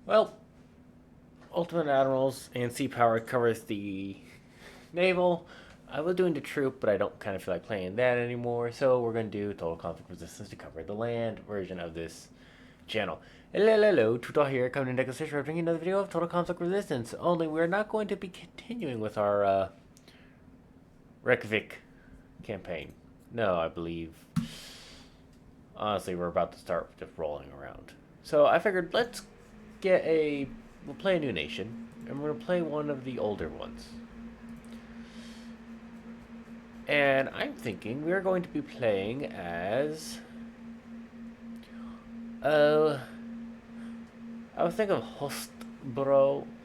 Well, Ultimate Admirals and Sea Power covers the naval. I was doing the troop, but I don't kind of feel like playing that anymore, so we're going to do Total Conflict Resistance to cover the land version of this channel. Hello, Tutor here, coming to next session, bringing another video of Total Conflict Resistance. Only we're not going to be continuing with our Reykjavik campaign. No, I believe. Honestly, we're about to start just rolling around. So I figured we'll play a new nation, and we're going to play one of the older ones. And I'm thinking we're going to be playing as... I was thinking of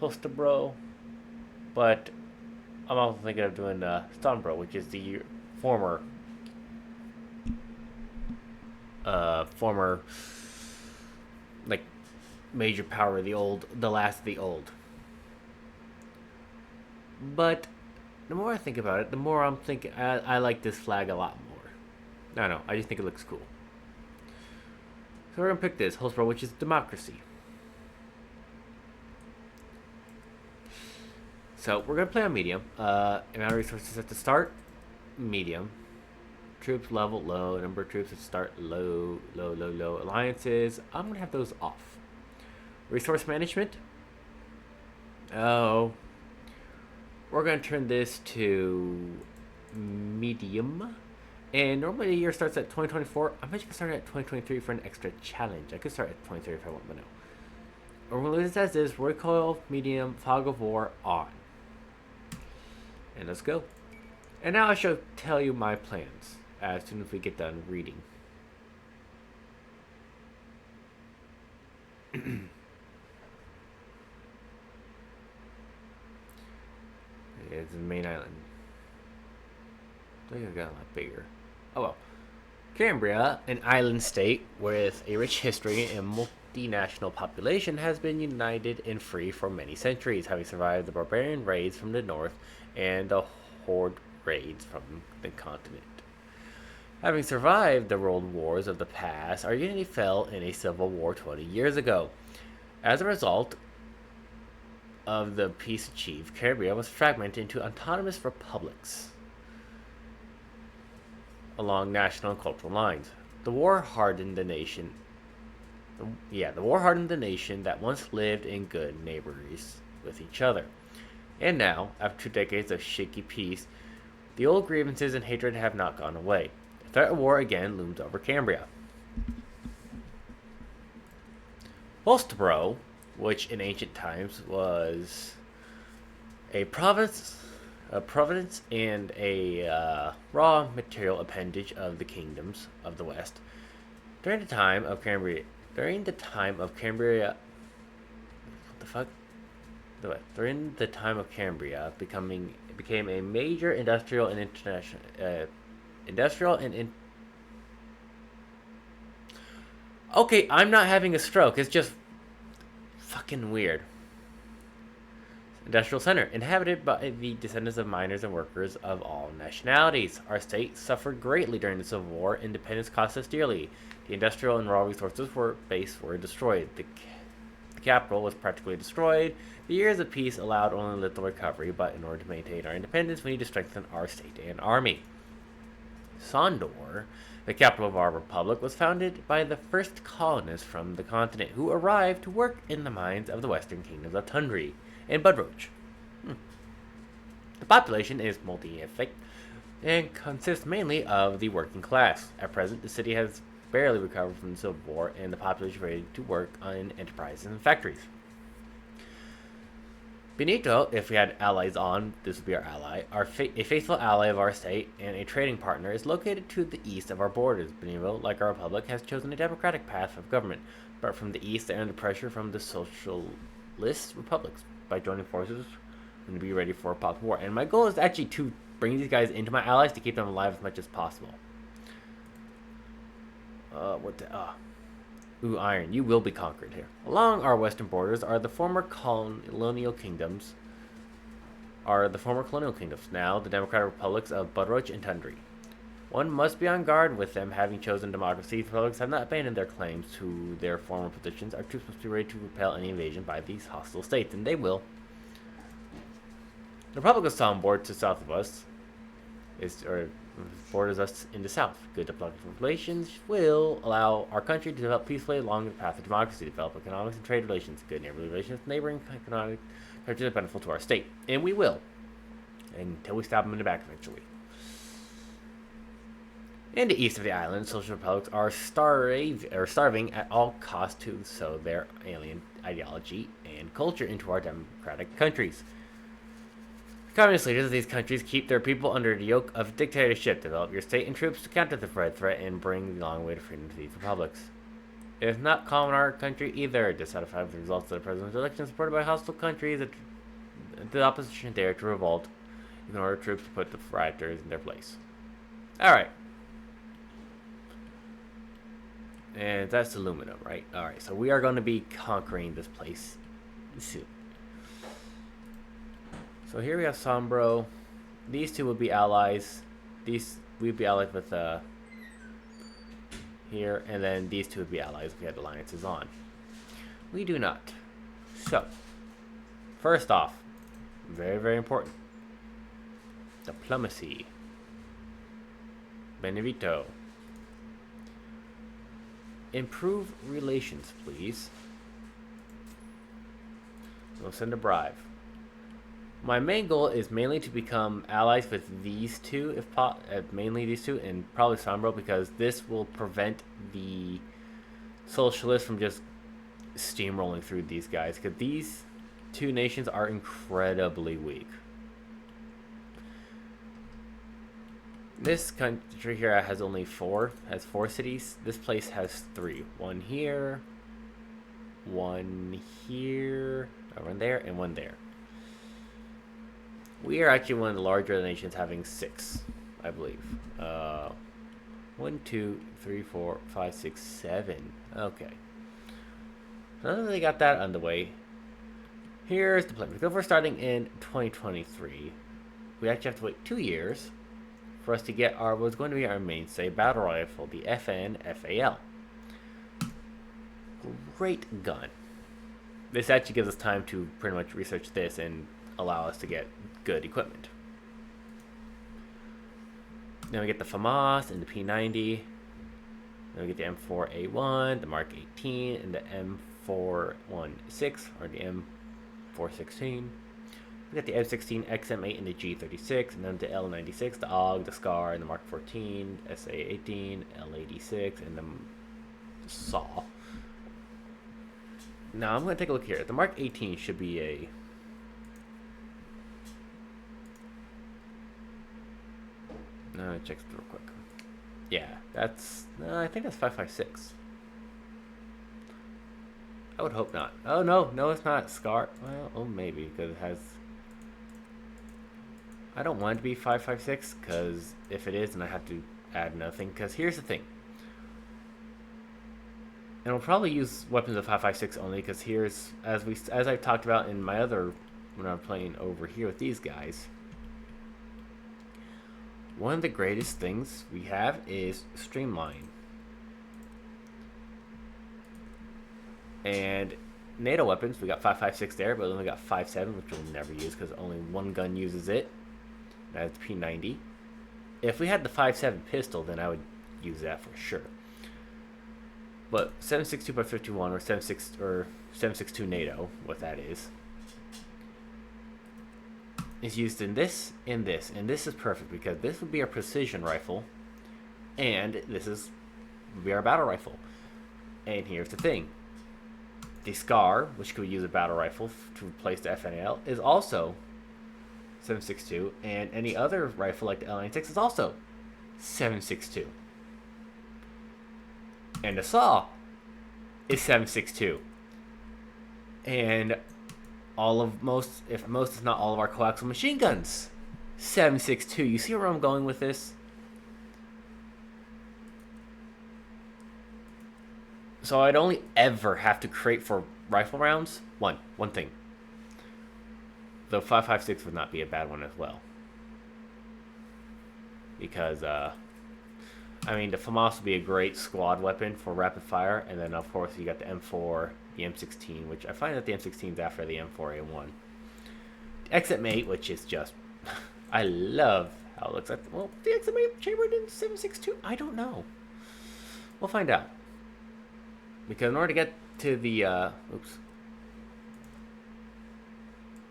Holsterbro, but I'm also thinking of doing Stonebro, which is the former, like, major power of the last of the old. But the more I think about it, the more I'm thinking I like this flag a lot more. I don't know, I just think it looks cool. So we're gonna pick this Holsterbro, which is democracy. So we're gonna play on medium. Amount of resources at the start, medium. Troops level low. Number of troops at start low. Alliances, I'm gonna have those off. Resource management. Oh, we're gonna turn this to medium. And normally the year starts at 2024. I'm just gonna start at 2023 for an extra challenge. I could start at 2023 if I want, but no. We're gonna leave this as is. Recoil, medium, fog of war, on. And let's go. And now I shall tell you my plans as soon as we get done reading. It's the main island. I think I got a lot bigger. Oh well. Cambria, an island state with a rich history and multinational population, has been united and free for many centuries, having survived the barbarian raids from the north and the horde raids from the continent. Having survived the world wars of the past, our unity fell in a civil war 20 years ago. As a result of the peace achieved, Cambria was fragmented into autonomous republics along national and cultural lines. The war hardened the nation. The war hardened the nation that once lived in good neighborhoods with each other. And now, after 2 decades of shaky peace, the old grievances and hatred have not gone away. The threat of war again looms over Cambria. Holsterbro, which in ancient times was a province and a raw material appendage of the kingdoms of the West. During the time of Cambria, During the time of Cambria became a major industrial and Okay, I'm not having a stroke. It's just fucking weird. Industrial center, inhabited by the descendants of miners and workers of all nationalities. Our state suffered greatly during the Civil War. Independence cost us dearly. The industrial and raw resources were destroyed. The capital was practically destroyed. The years of peace allowed only little recovery, but in order to maintain our independence, we need to strengthen our state and army. Sondor, the capital of our republic, was founded by the first colonists from the continent who arrived to work in the mines of the western kingdoms of Tundri and Budroach. The population is multi-ethnic and consists mainly of the working class. At present, the city has barely recovered from the Civil War, and the population is ready to work on enterprises and factories. Benito, if we had allies on, this would be our ally. A faithful ally of our state and a trading partner, is located to the east of our borders. Benito, like our republic, has chosen a democratic path of government, but from the east they are under pressure from the socialist republics. By joining forces, I'm going to be ready for a possible war. And my goal is actually to bring these guys into my allies to keep them alive as much as possible. Iron. You will be conquered here. Along our western borders are the former colonial kingdoms. Now the democratic republics of Budroach and Tundri. One must be on guard with them having chosen democracy. The republics have not abandoned their claims to their former positions. Our troops must be ready to repel any invasion by these hostile states, and they will. The Republic of Sombor to south of us borders us in the south. Good diplomatic relations will allow our country to develop peacefully along the path of democracy, develop economics and trade relations. Good neighborly relations with neighboring economic countries are beneficial to our state, and we will, until we stab them in the back eventually. In the east of the island, social republics are starving at all costs to sow their alien ideology and culture into our democratic countries. Communist leaders of these countries keep their people under the yoke of dictatorship. Develop your state and troops to counter the threat and bring the long way to freedom to these republics. It is not calm in our country either. Dissatisfied with the results of the president's election supported by hostile countries, the opposition dare to revolt in order troops to put the rioters in their place. Alright. And that's aluminum, right? Alright, so we are going to be conquering this place soon. So here we have Sombro. These two will be allies. These we'd be allied with here, and then these two would be allies if we had alliances on. We do not. So, first off, very, very important. Diplomacy. Benevito. Improve relations, please. We'll send a bribe. My main goal is mainly to become allies with these two, mainly these two, and probably Sombro, because this will prevent the socialists from just steamrolling through these guys, because these two nations are incredibly weak. This country here has four cities. This place has 3. One here, one here, one there, and one there. We are actually one of the larger nations, having 6, I believe. 1, 2, 3, 4, 5, 6, 7. Okay. Now that they got that underway, here's the plan. Because we're starting in 2023, we actually have to wait 2 years for us to get what's going to be our mainstay battle rifle, the FN-FAL. Great gun. This actually gives us time to pretty much research this and allow us to get good equipment. Then we get the FAMAS and the P90. Then we get the M4A1, the Mark 18, and the M416 or the M416. We got the M16, XM8, and the G36, and then the L96, the AUG, the SCAR, and the Mark 14, SA18, L86, and the SAW. Now I'm going to take a look here. The Mark 18 should be a... check it real quick. Yeah, that's... I think that's 5.56. I would hope not. Oh, no, it's not. SCAR. Well, oh, maybe, because it has... I don't want it to be 5.56, because if it is, then I have to add nothing. Because here's the thing. And we'll probably use weapons of 5.56 only, because here's... As I've talked about in my other... When I'm playing over here with these guys... One of the greatest things we have is Streamline. And NATO weapons, we got 5.56 there, but we only got 5.7, which we'll never use because only one gun uses it. That's P90. If we had the 5.7 pistol, then I would use that for sure. But 7.62x51 or 7.62 NATO, what that is used in this, and this is perfect because this would be our precision rifle, and this would be our battle rifle. And here's the thing: the SCAR, which could use a battle rifle to replace the FNL, is also 7.62, and any other rifle like the L96 is also 7.62, and the SAW is 7.62, and most if not all of our coaxial machine guns 7.62. You see where I'm going with this? So I'd only ever have to crate for rifle rounds one thing. The 5.56 would not be a bad one as well, because I mean, the FAMAS would be a great squad weapon for rapid fire, and then of course you got the M4, the M16, which I find that the M16 is after the M4A1. Exit mate, which is just, I love how it looks like. Well, the exit mate chambered in 7.62. I don't know. We'll find out. Because in order to get to the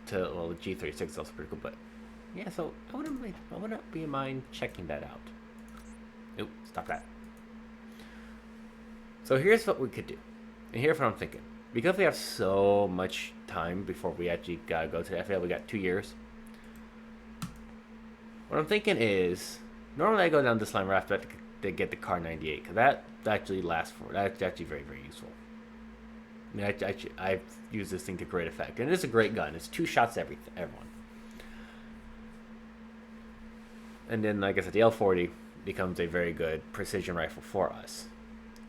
the G36 is also pretty cool, but yeah. So I wouldn't be in mind checking that out. Oop, stop that. So here's what we could do, and here's what I'm thinking. Because we have so much time before we actually gotta go to the FAL, we got 2 years. What I'm thinking is, normally I go down this line right after to get the Car 98, because that actually lasts for, that's actually very, very useful. I mean, I've used this thing to great effect, and it is a great gun. It's 2 shots to everyone. And then, like I said, the L40 becomes a very good precision rifle for us.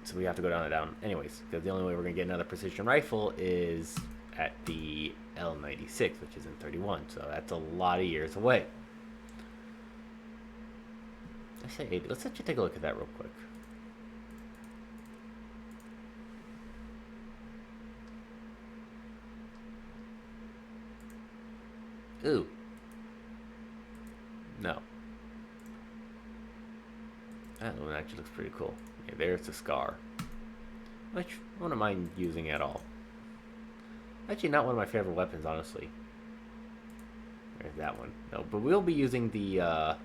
So we have to go down anyways, because the only way we're going to get another precision rifle is at the L96, which is in 31. So that's a lot of years away. I say 80. Let's actually take a look at that real quick. Ooh. No. That one actually looks pretty cool. Yeah, there's the scar. Which I wouldn't mind using at all. Actually, not one of my favorite weapons, honestly. There's that one. No, but we'll be using the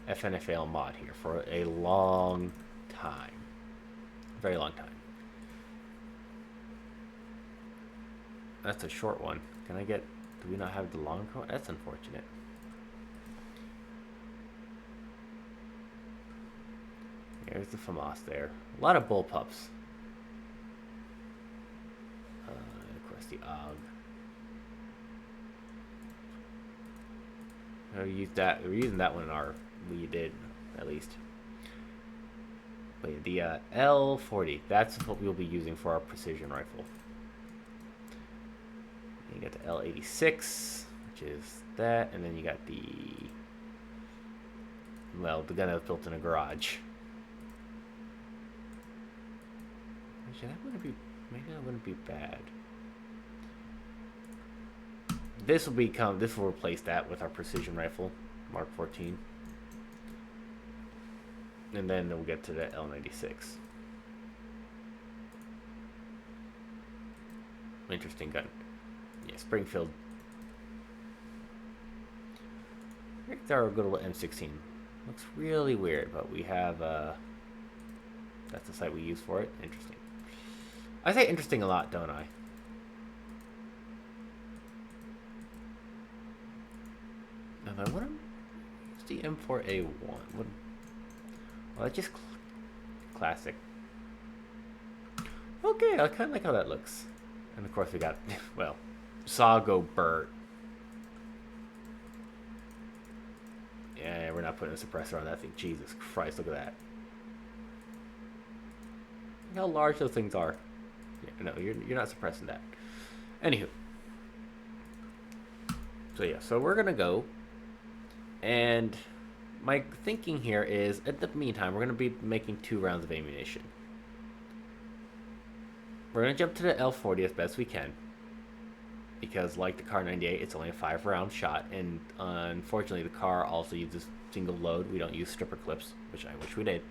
FNFAL mod here for a long time. Very long time. That's a short one. Can I get... Do we not have the long one? That's unfortunate. There's the FAMAS there. A lot of bullpups. Of course, the AUG. We're using that one in our... We did, at least. But the L40. That's what we'll be using for our precision rifle. You got the L86, which is that, and then you got the... Well, the gun that was built in a garage. Actually, that wouldn't be... Maybe that wouldn't be bad. This will replace that with our precision rifle, Mark 14. And then we'll get to the L96. Interesting gun. Yeah, Springfield. Here's our good old M16. Looks really weird, but we have, that's the sight we use for it. Interesting. I say interesting a lot, don't I? Now, I want to... What's the M4A1? What... Well, it's just classic. Okay, I kind of like how that looks. And of course we got, well, Sago Burt. Yeah, we're not putting a suppressor on that thing. Jesus Christ, look at that. Look how large those things are. Yeah, no, you're not suppressing that. Anywho. So yeah, so we're going to go. And my thinking here is, at the meantime, we're going to be making 2 rounds of ammunition. We're going to jump to the L40 as best we can. Because, like the Car 98, it's only a 5-round shot. And unfortunately, the car also uses single load. We don't use stripper clips, which I wish we did.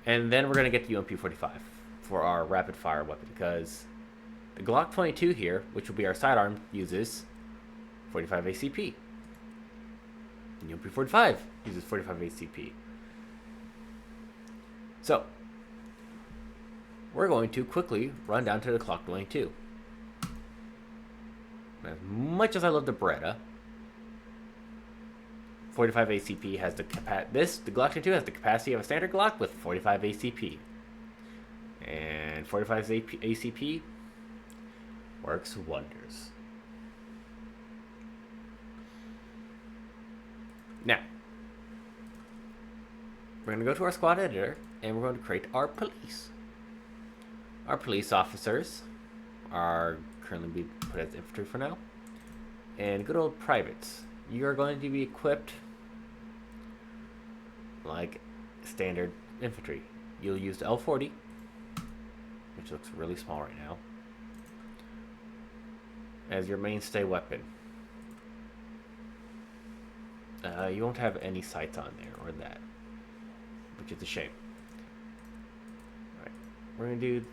And then we're going to get the UMP-45 for our rapid fire weapon. Because the Glock 22 here, which will be our sidearm, uses 45 ACP. And UMP-45 uses 45 ACP. So, we're going to quickly run down to the Glock 22. As much as I love the Beretta, 45 ACP has the the Glock 22 has the capacity of a standard Glock with 45 ACP. And 45 ACP works wonders. Now, we're going to go to our squad editor, and we're going to create our police. Our police officers are currently being put as infantry for now. And good old privates. You are going to be equipped like standard infantry. You'll use the L40, which looks really small right now, as your mainstay weapon. You won't have any sights on there or that, which is a shame. Alright, we're gonna do.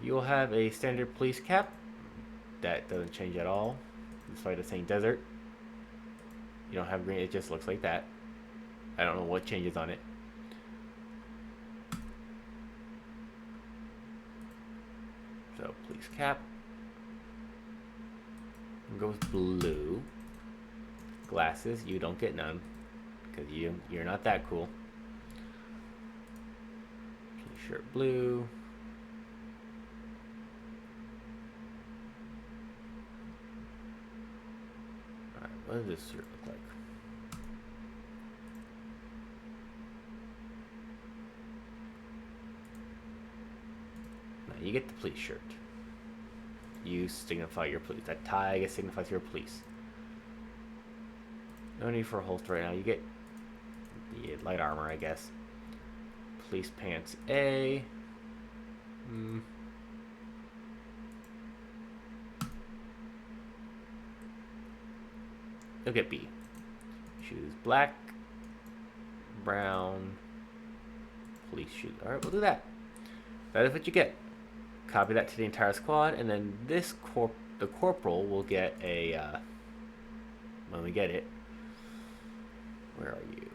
You'll have a standard police cap. That doesn't change at all, despite the same desert. You don't have green, it just looks like that. I don't know what changes on it. So, police cap. Go with blue. Glasses, you don't get none, because you're not that cool. T-shirt blue. Alright, what does this shirt look like? Now you get the police shirt. You signify your police. That tie, I guess, signifies your police. No need for a holster right now. You get the light armor, I guess. Police pants A. You'll get B. Shoes black, brown, police shoes. Alright, we'll do that. That is what you get. Copy that to the entire squad, and then this the corporal will get a when we get it. Where are you?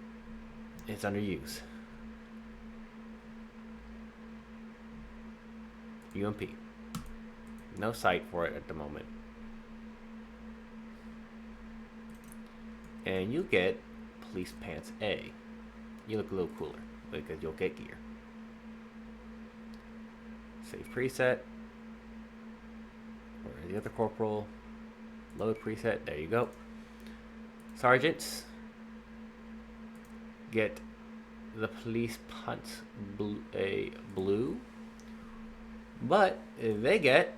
It's under use. UMP. No sight for it at the moment. And you get police pants A. You look a little cooler because you'll get gear. Save preset. Where's the other corporal? Load preset. There you go. Sergeants get the police pants blue, but they get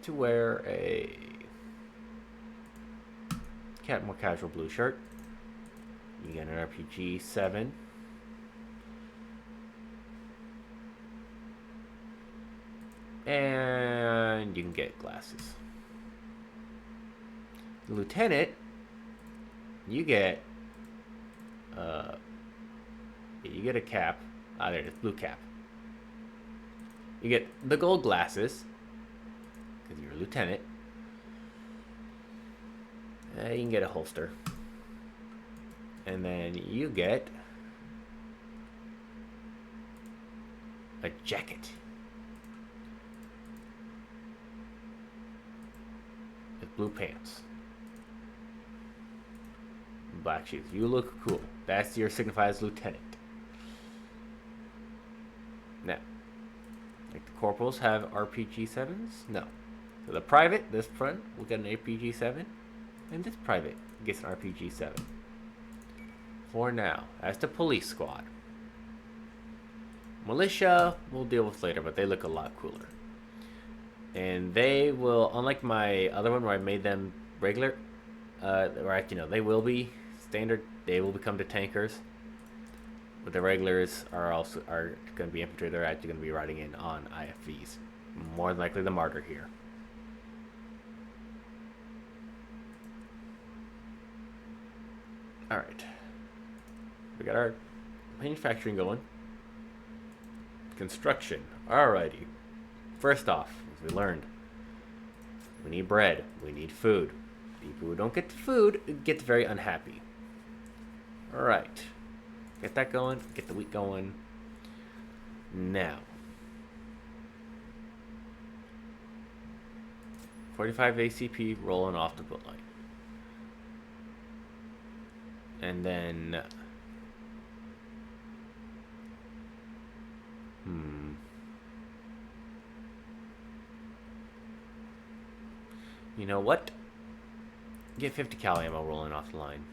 to wear a more casual blue shirt. You get an RPG 7. And you can get glasses. Lieutenant, you get you get a cap. There it is, blue cap. You get the gold glasses because you're a lieutenant. You can get a holster, and then you get a jacket with blue pants, black shoes. You look cool. That's your signified as lieutenant. Now, like the corporals have RPG 7s? No. So the private, this front, will get an RPG 7. And this private gets an RPG 7. For now. That's the police squad. Militia, we'll deal with later, but they look a lot cooler. And they will, unlike my other one where I made them regular, or actually no, they will be standard. They will become the tankers. But the regulars are going to be infantry. They're actually going to be riding in on IFVs. More than likely the Martyr here. Alright. We got our manufacturing going. Construction. Alrighty. First off, as we learned, we need bread. We need food. People who don't get the food get very unhappy. Alright. Get that going. Get the wheat going. Now. 45 ACP rolling off the boat line. And then you know what? Get 50 cal ammo rolling off the line.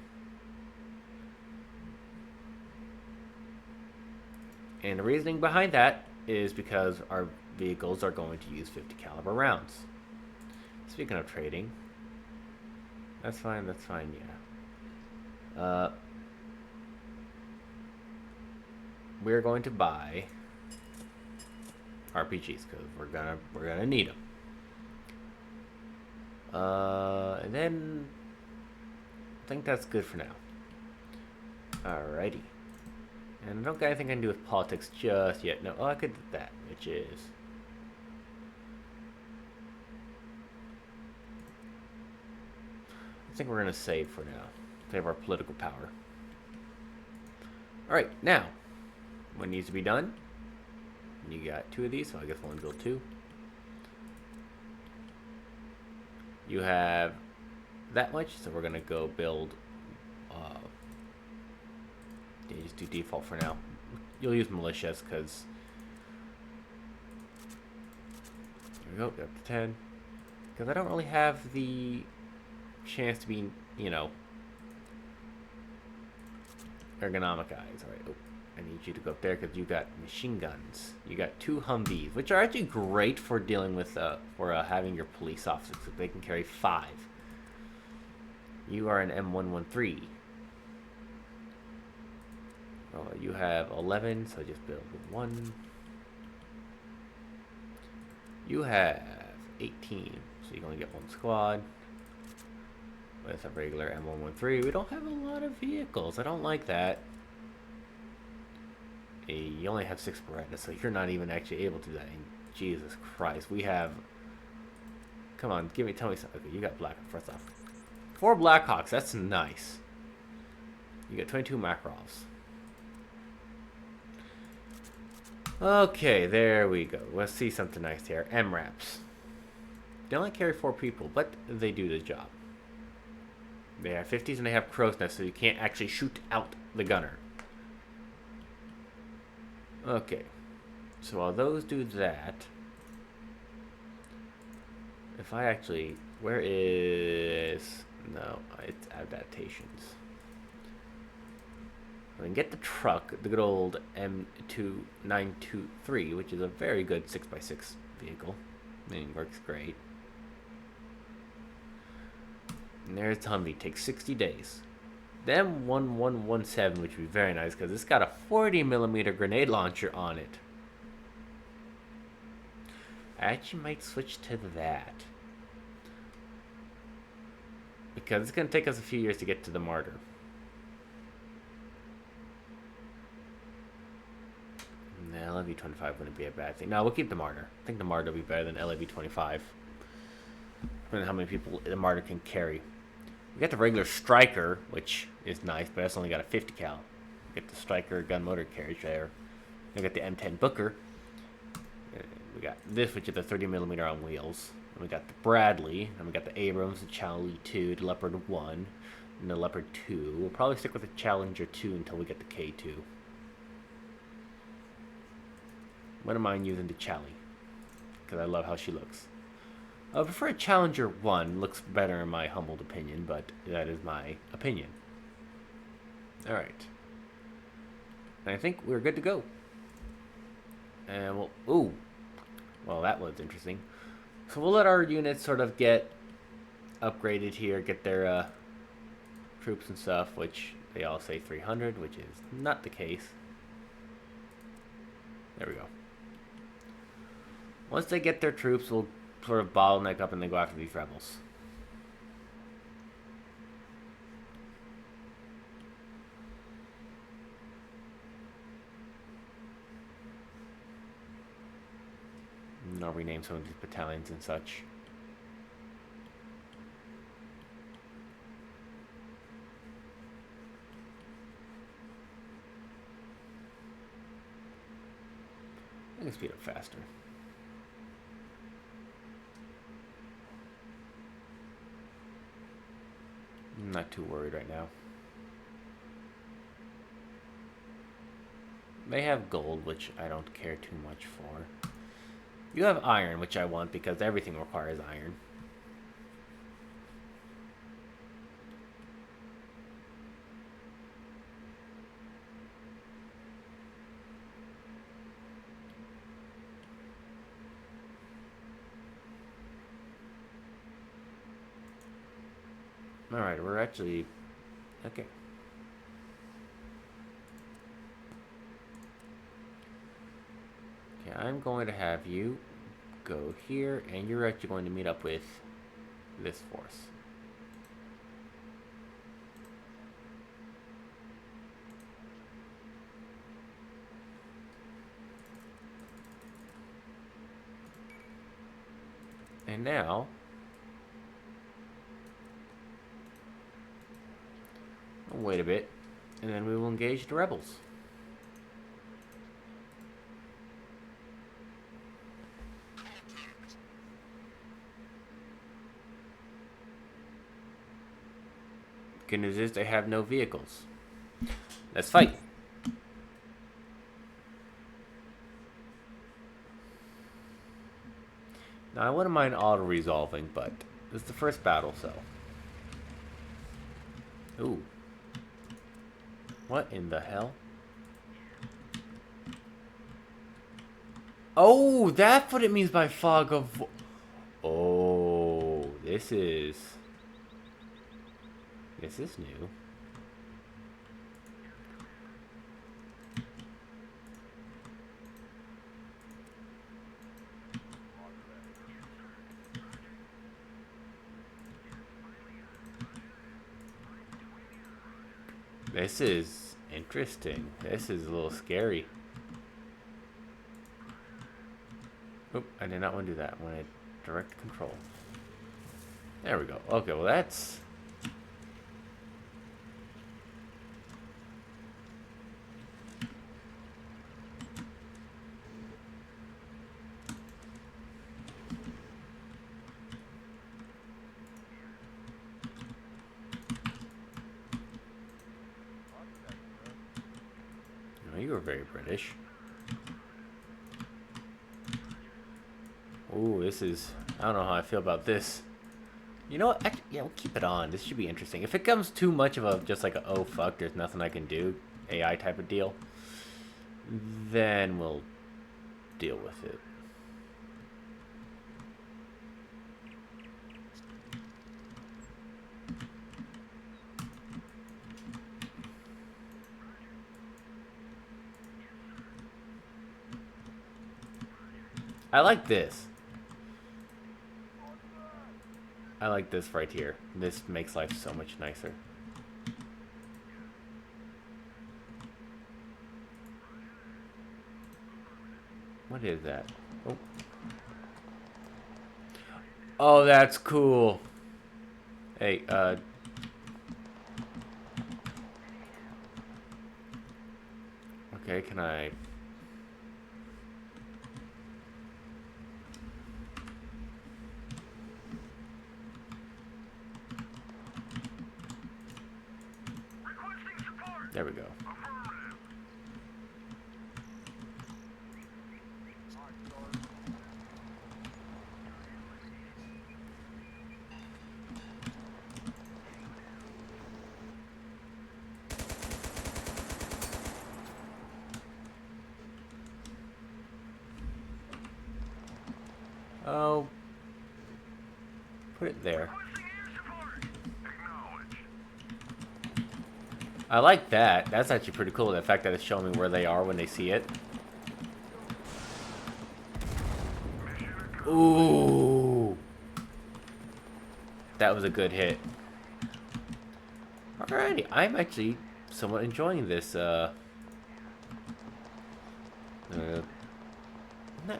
And the reasoning behind that is because our vehicles are going to use 50 caliber rounds. Speaking of trading, that's fine, yeah. we're going to buy RPGs because we're gonna need them. And then I think that's good for now. Alrighty. And I don't got anything I can do with politics just yet. No, I could do that, which is I think we're gonna save for now. Save our political power. Alright, now what needs to be done? You got 2 of these, so I guess we'll build 2. You have that much, so we're gonna go build. Yeah, just do default for now. You'll use militias because. There we go, up to 10. Because I don't really have the chance to be, you know, ergonomic eyes. All right. Oh, I need you to go up there because you got machine guns. You got 2 Humvees, which are actually great for dealing with, for having your police officers. So they can carry 5. You are an M113. Oh, you have 11, so just build 1. You have 18, so you can only get 1 squad. With a regular M113, we don't have a lot of vehicles. I don't like that. You only have 6 Berettas, so you're not even actually able to do that. And Jesus Christ, we have. Come on, tell me something. Okay, you got Black first off. 4 Blackhawks, that's nice. You got 22 Makarovs. Okay, there we go. Let's see something nice here. MRAPs. They only carry 4 people, but they do the job. They have 50s and they have crow's nests, so you can't actually shoot out the gunner. Okay. So while those do that, if I actually... Where is... No, it's adaptations. I can get the truck, the good old M2923, which is a very good 6x6 vehicle. I mean, it works great. And there's Humvee, takes 60 days. The M1117, which would be very nice because it's got a 40mm grenade launcher on it. I actually might switch to that. Because it's going to take us a few years to get to the Martyr. The LAV-25 wouldn't be a bad thing. No, we'll keep the Martyr. I think the Martyr will be better than LAV-25. Depending on how many people the Martyr can carry. We got the regular Striker, which is nice, but that's only got a 50 cal. We got the Striker gun motor carriage there. We got the M10 Booker. We got this, which is the 30mm on wheels. And we got the Bradley. And we got the Abrams, the Charlie 2, the Leopard 1, and the Leopard 2. We'll probably stick with the Challenger 2 until we get the K2. Wouldn't mind using the Charlie, because I love how she looks. I prefer a Challenger 1. Looks better in my humbled opinion, but that is my opinion. Alright. I think we're good to go. And we'll... Ooh. Well, that was interesting. So we'll let our units sort of get upgraded here, get their troops and stuff, which they all say 300, which is not the case. There we go. Once they get their troops, we'll sort of bottleneck up and then go after these rebels. And I'll rename some of these battalions and such. I can speed up faster. I'm not too worried right now. They have gold, which I don't care too much for. You have iron, which I want because everything requires iron. Alright, we're actually... Okay. I'm going to have you go here, and you're actually going to meet up with this force. And now, we'll wait a bit, and then we will engage the rebels. Good news is they have no vehicles. Let's fight. Now, I wouldn't mind auto-resolving, but this is the first battle, so... Ooh. What in the hell? Oh, that's what it means by fog of... Oh, this is new. This is interesting. This is a little scary. Oop, I did not want to do that. I wanted direct control. There we go. Okay, well that's... No, you were very British. Ooh, this is... I don't know how I feel about this. You know what? Actually, yeah, we'll keep it on. This should be interesting. If it comes too much of a... just like a, oh, fuck, there's nothing I can do, AI type of deal, then we'll deal with it. I like this. I like this right here. This makes life so much nicer. What is that? Oh. Oh, that's cool. Hey, okay, can I... There we go. Oh. Put it there. I like that. That's actually pretty cool. The fact that it's showing me where they are when they see it. Ooh. That was a good hit. Alrighty. I'm actually somewhat enjoying this, not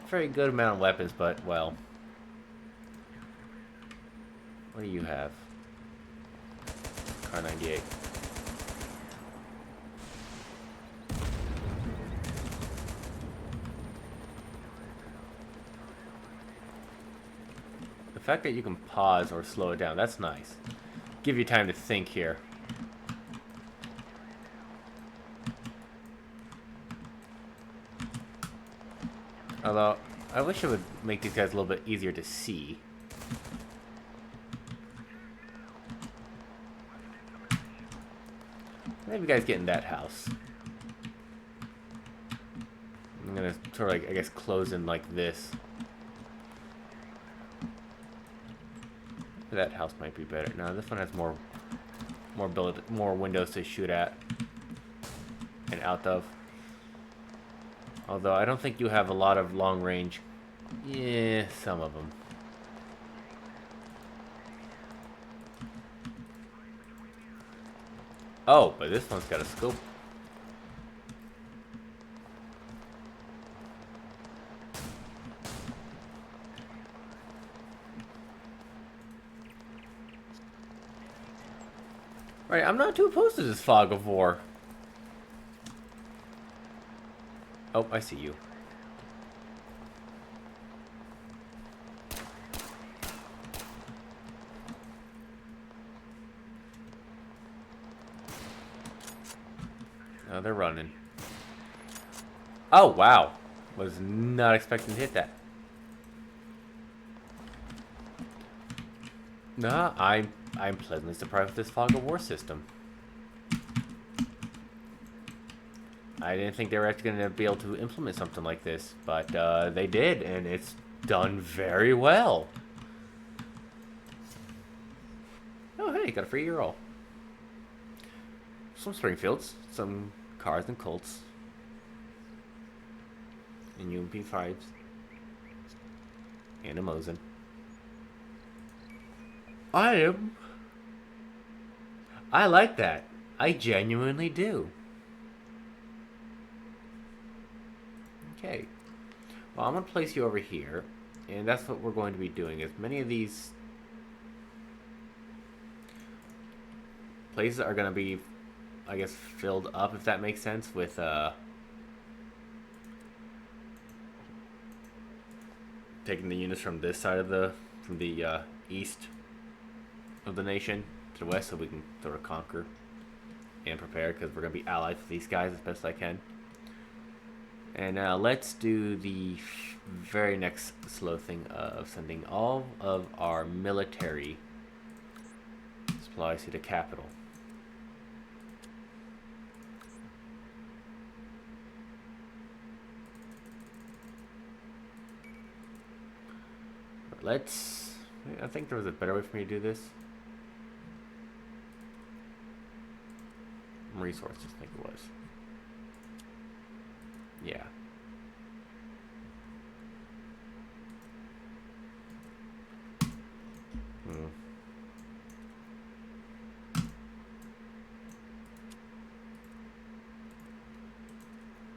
very good amount of weapons, but, well. What do you have? Car 98. The fact that you can pause or slow it down, that's nice. Give you time to think here. Although, I wish it would make these guys a little bit easier to see. Maybe you guys get in that house. I'm gonna sort of like, I guess, close in like this. That house might be better. No, this one has more windows to shoot at and out of. Although I don't think you have a lot of long range. Yeah, some of them. Oh, but this one's got a scope. Right, I'm not too opposed to this fog of war. Oh, I see you. Oh, they're running. Oh, wow. Was not expecting to hit that. Nah, I'm pleasantly surprised with this fog of war system. I didn't think they were actually going to be able to implement something like this, but they did, and it's done very well. Oh, hey, got a free Euro. Some Springfields, some cars and Colts, and UMP5s, and a Mosin. I like that. I genuinely do. Okay. Well, I'm going to place you over here. And that's what we're going to be doing. As many of these places are going to be, I guess, filled up, if that makes sense, with taking the units from this side of the east of the nation to the west, so we can sort of conquer and prepare, because we're going to be allies with these guys as best I can. And let's do the very next slow thing of sending all of our military supplies to the capital. But I think there was a better way for me to do this. Resources, I think it was. Yeah.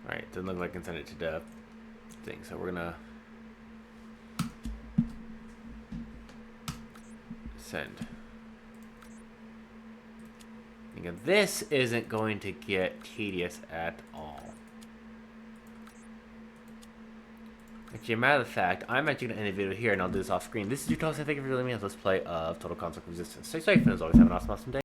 Alright, doesn't look like I can send it to the thing, so we're gonna send. Again, this isn't going to get tedious at all. Actually, a matter of fact, I'm actually going to end the video here, and I'll do this off screen. This is Utah, so thank you for joining me on this play of Total Conflict Resistance. Stay safe, and as always, have an awesome day.